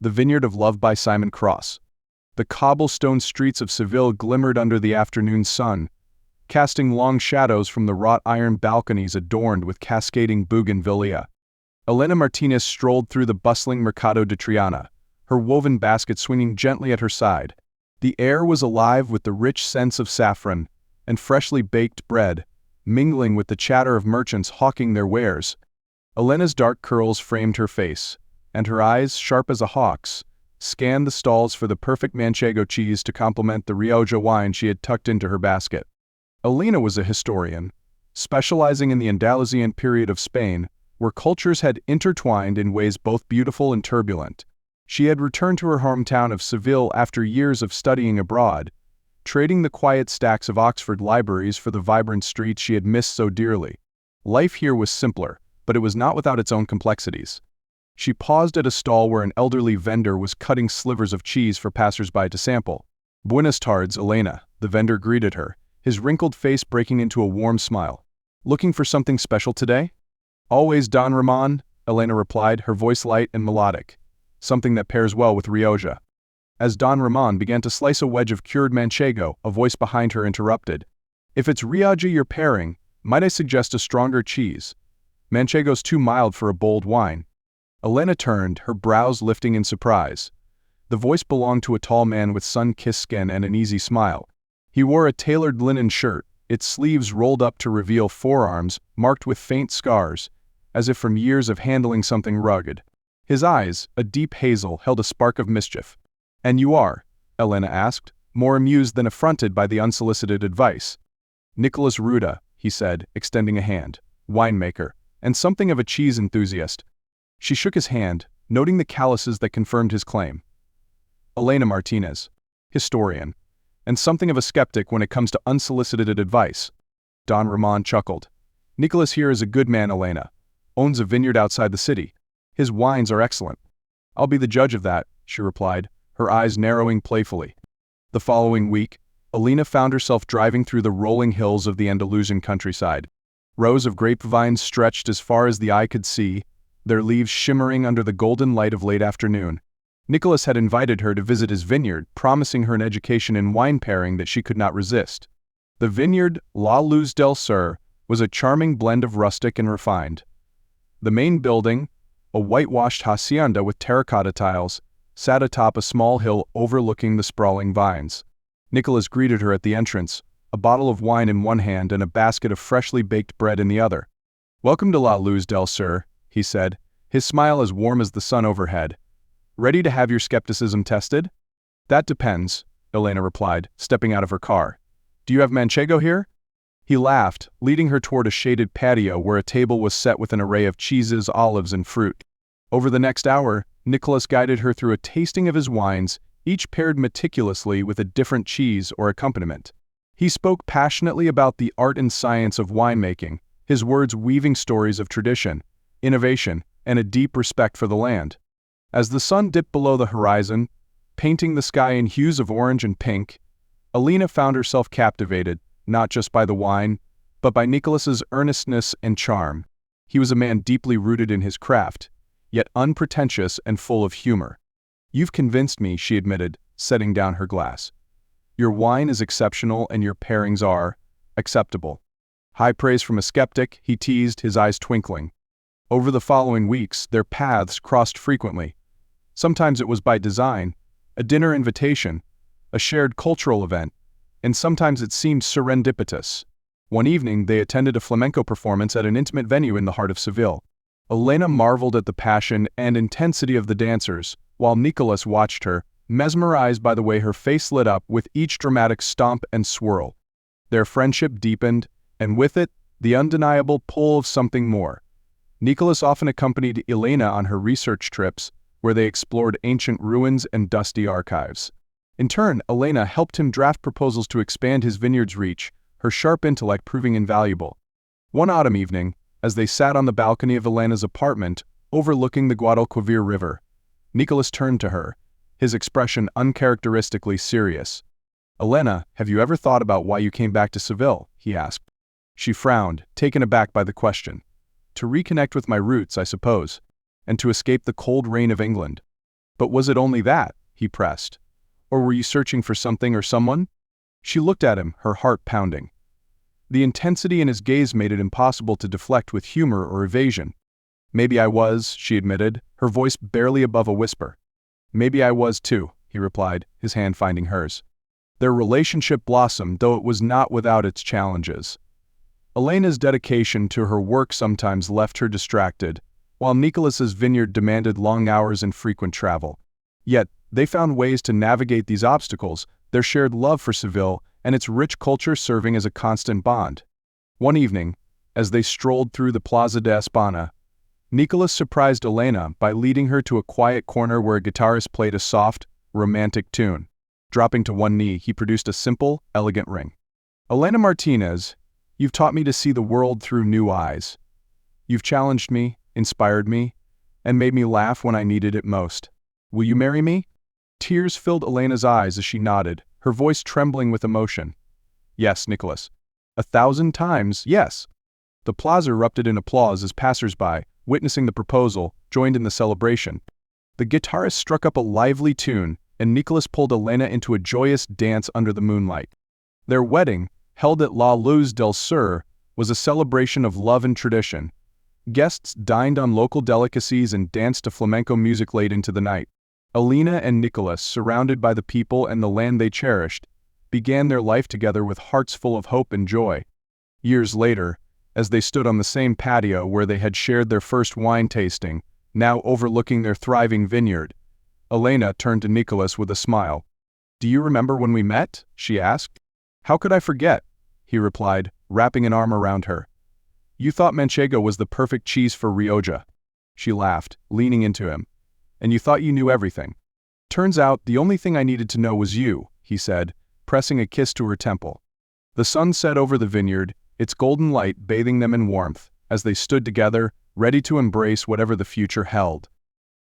The Vineyard of Love by Simon Cross. The cobblestone streets of Seville glimmered under the afternoon sun, casting long shadows from the wrought iron balconies adorned with cascading bougainvillea. Elena Martinez strolled through the bustling Mercado de Triana, her woven basket swinging gently at her side. The air was alive with the rich scents of saffron and freshly baked bread, mingling with the chatter of merchants hawking their wares. Elena's dark curls framed her face, and her eyes, sharp as a hawk's, scanned the stalls for the perfect manchego cheese to complement the Rioja wine she had tucked into her basket. Elena was a historian, specializing in the Andalusian period of Spain, where cultures had intertwined in ways both beautiful and turbulent. She had returned to her hometown of Seville after years of studying abroad, trading the quiet stacks of Oxford libraries for the vibrant streets she had missed so dearly. Life here was simpler, but it was not without its own complexities. She paused at a stall where an elderly vendor was cutting slivers of cheese for passers-by to sample. "Buenas tardes, Elena," the vendor greeted her, his wrinkled face breaking into a warm smile. "Looking for something special today?" "Always, Don Ramon," Elena replied, her voice light and melodic. "Something that pairs well with Rioja." As Don Ramon began to slice a wedge of cured manchego, a voice behind her interrupted. "If it's Rioja you're pairing, might I suggest a stronger cheese? Manchego's too mild for a bold wine." Elena turned, her brows lifting in surprise. The voice belonged to a tall man with sun-kissed skin and an easy smile. He wore a tailored linen shirt, its sleeves rolled up to reveal forearms marked with faint scars, as if from years of handling something rugged. His eyes, a deep hazel, held a spark of mischief. "And you are?" Elena asked, more amused than affronted by the unsolicited advice. "Nicolás Ruda," he said, extending a hand, "winemaker, and something of a cheese enthusiast." She shook his hand, noting the calluses that confirmed his claim. "Elena Martinez, historian, and something of a skeptic when it comes to unsolicited advice." Don Ramon chuckled. "Nicolás here is a good man, Elena. Owns a vineyard outside the city. His wines are excellent." "I'll be the judge of that," she replied, her eyes narrowing playfully. The following week, Elena found herself driving through the rolling hills of the Andalusian countryside. Rows of grapevines stretched as far as the eye could see, their leaves shimmering under the golden light of late afternoon. Nicolás had invited her to visit his vineyard, promising her an education in wine pairing that she could not resist. The vineyard, La Luz del Sur, was a charming blend of rustic and refined. The main building, a whitewashed hacienda with terracotta tiles, sat atop a small hill overlooking the sprawling vines. Nicolás greeted her at the entrance, a bottle of wine in one hand and a basket of freshly baked bread in the other. "Welcome to La Luz del Sur," he said, his smile as warm as the sun overhead. "Ready to have your skepticism tested?" "That depends," Elena replied, stepping out of her car. "Do you have manchego here?" He laughed, leading her toward a shaded patio where a table was set with an array of cheeses, olives, and fruit. Over the next hour, Nicolás guided her through a tasting of his wines, each paired meticulously with a different cheese or accompaniment. He spoke passionately about the art and science of winemaking, his words weaving stories of tradition, innovation, and a deep respect for the land. As the sun dipped below the horizon, painting the sky in hues of orange and pink, Elena found herself captivated, not just by the wine, but by Nicolás's earnestness and charm. He was a man deeply rooted in his craft, yet unpretentious and full of humor. "You've convinced me," she admitted, setting down her glass. "Your wine is exceptional and your pairings are acceptable." High praise from a skeptic, he teased, his eyes twinkling. Over the following weeks, their paths crossed frequently. Sometimes it was by design, a dinner invitation, a shared cultural event, and sometimes it seemed serendipitous. One evening, they attended a flamenco performance at an intimate venue in the heart of Seville. Elena marveled at the passion and intensity of the dancers, while Nicolás watched her, mesmerized by the way her face lit up with each dramatic stomp and swirl. Their friendship deepened, and with it, the undeniable pull of something more. Nicolás often accompanied Elena on her research trips, where they explored ancient ruins and dusty archives. In turn, Elena helped him draft proposals to expand his vineyard's reach, her sharp intellect proving invaluable. One autumn evening, as they sat on the balcony of Elena's apartment, overlooking the Guadalquivir River, Nicolás turned to her, his expression uncharacteristically serious. "Elena, have you ever thought about why you came back to Seville?" he asked. She frowned, taken aback by the question. "To reconnect with my roots, I suppose, and to escape the cold rain of England." But was it only that? He pressed. Or were you searching for something or someone? She looked at him, her heart pounding. The intensity in his gaze made it impossible to deflect with humor or evasion. Maybe I was, she admitted, her voice barely above a whisper. Maybe I was too, he replied, his hand finding hers. Their relationship blossomed, though it was not without its challenges. Elena's dedication to her work sometimes left her distracted, while Nicolás's vineyard demanded long hours and frequent travel. Yet, they found ways to navigate these obstacles, their shared love for Seville and its rich culture serving as a constant bond. One evening, as they strolled through the Plaza de España, Nicolás surprised Elena by leading her to a quiet corner where a guitarist played a soft, romantic tune. Dropping to one knee, he produced a simple, elegant ring. Elena Martinez, you've taught me to see the world through new eyes. You've challenged me, inspired me, and made me laugh when I needed it most. Will you marry me? Tears filled Elena's eyes as she nodded, her voice trembling with emotion. Yes, Nicolás. 1,000 times, yes. The plaza erupted in applause as passers-by, witnessing the proposal, joined in the celebration. The guitarist struck up a lively tune, and Nicolás pulled Elena into a joyous dance under the moonlight. Their wedding, held at La Luz del Sur, was a celebration of love and tradition. Guests dined on local delicacies and danced to flamenco music late into the night. Elena and Nicolás, surrounded by the people and the land they cherished, began their life together with hearts full of hope and joy. Years later, as they stood on the same patio where they had shared their first wine tasting, now overlooking their thriving vineyard, Elena turned to Nicolás with a smile. Do you remember when we met? She asked. How could I forget? He replied, wrapping an arm around her. You thought Manchego was the perfect cheese for Rioja. She laughed, leaning into him. And you thought you knew everything. Turns out the only thing I needed to know was you, he said, pressing a kiss to her temple. The sun set over the vineyard, its golden light bathing them in warmth, as they stood together, ready to embrace whatever the future held.